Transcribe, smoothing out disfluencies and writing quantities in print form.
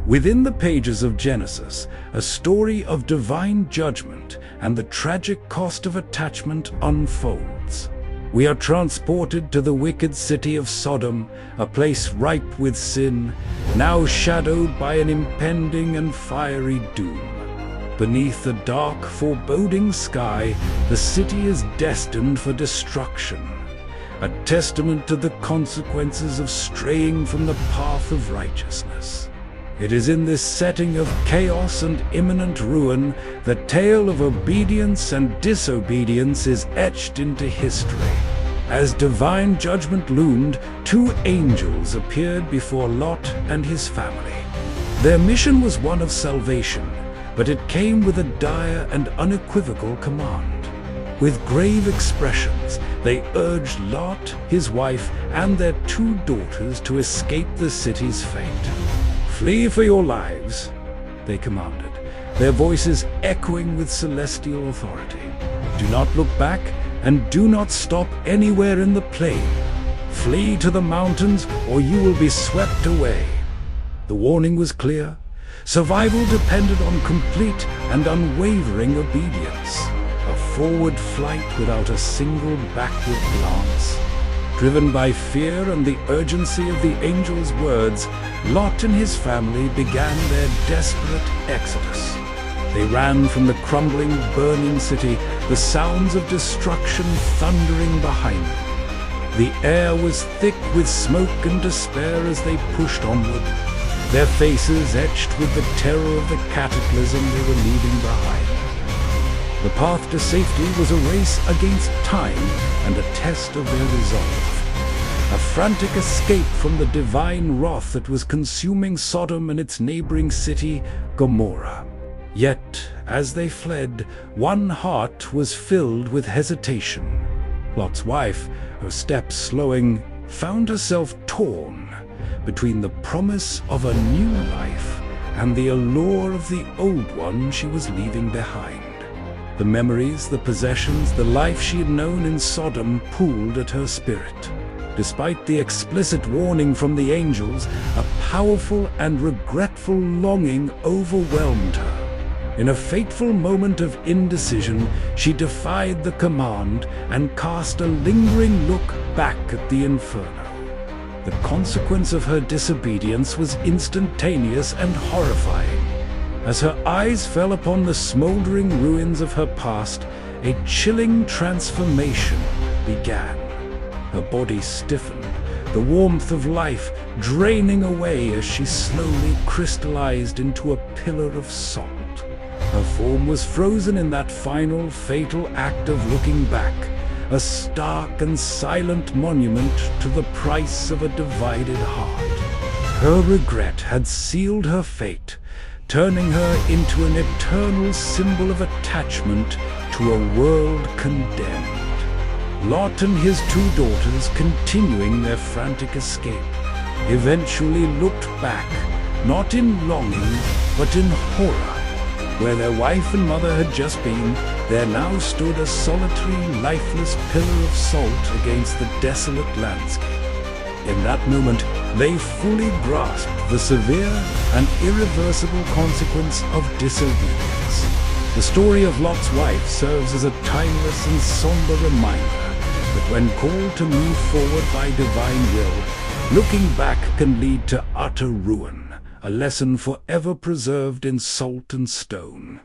Within the pages of Genesis, a story of divine judgment and the tragic cost of attachment unfolds. We are transported to the wicked city of Sodom, a place ripe with sin, now shadowed by an impending and fiery doom. Beneath a dark, foreboding sky, the city is destined for destruction, a testament to the consequences of straying from the path of righteousness. It is in this setting of chaos and imminent ruin the tale of obedience and disobedience is etched into history. As divine judgment loomed, two angels appeared before Lot and his family. Their mission was one of salvation, but it came with a dire and unequivocal command. With grave expressions, they urged Lot, his wife, and their two daughters to escape the city's fate. "Flee for your lives," they commanded, their voices echoing with celestial authority. "Do not look back, and do not stop anywhere in the plain. Flee to the mountains, or you will be swept away." The warning was clear. Survival depended on complete and unwavering obedience. A forward flight without a single backward glance. Driven by fear and the urgency of the angel's words, Lot and his family began their desperate exodus. They ran from the crumbling, burning city, the sounds of destruction thundering behind them. The air was thick with smoke and despair as they pushed onward, their faces etched with the terror of the cataclysm they were leaving behind. The path to safety was a race against time and a test of their resolve. A frantic escape from the divine wrath that was consuming Sodom and its neighboring city, Gomorrah. Yet, as they fled, one heart was filled with hesitation. Lot's wife, her steps slowing, found herself torn between the promise of a new life and the allure of the old one she was leaving behind. The memories, the possessions, the life she had known in Sodom pulled at her spirit. Despite the explicit warning from the angels, a powerful and regretful longing overwhelmed her. In a fateful moment of indecision, she defied the command and cast a lingering look back at the inferno. The consequence of her disobedience was instantaneous and horrifying. As her eyes fell upon the smoldering ruins of her past, a chilling transformation began. Her body stiffened, the warmth of life draining away as she slowly crystallized into a pillar of salt. Her form was frozen in that final, fatal act of looking back, a stark and silent monument to the price of a divided heart. Her regret had sealed her fate, turning her into an eternal symbol of attachment to a world condemned. Lot and his two daughters, continuing their frantic escape, eventually looked back, not in longing, but in horror. Where their wife and mother had just been, there now stood a solitary, lifeless pillar of salt against the desolate landscape. In that moment, they fully grasped the severe and irreversible consequence of disobedience. The story of Lot's wife serves as a timeless and somber reminder that when called to move forward by divine will, looking back can lead to utter ruin, a lesson forever preserved in salt and stone.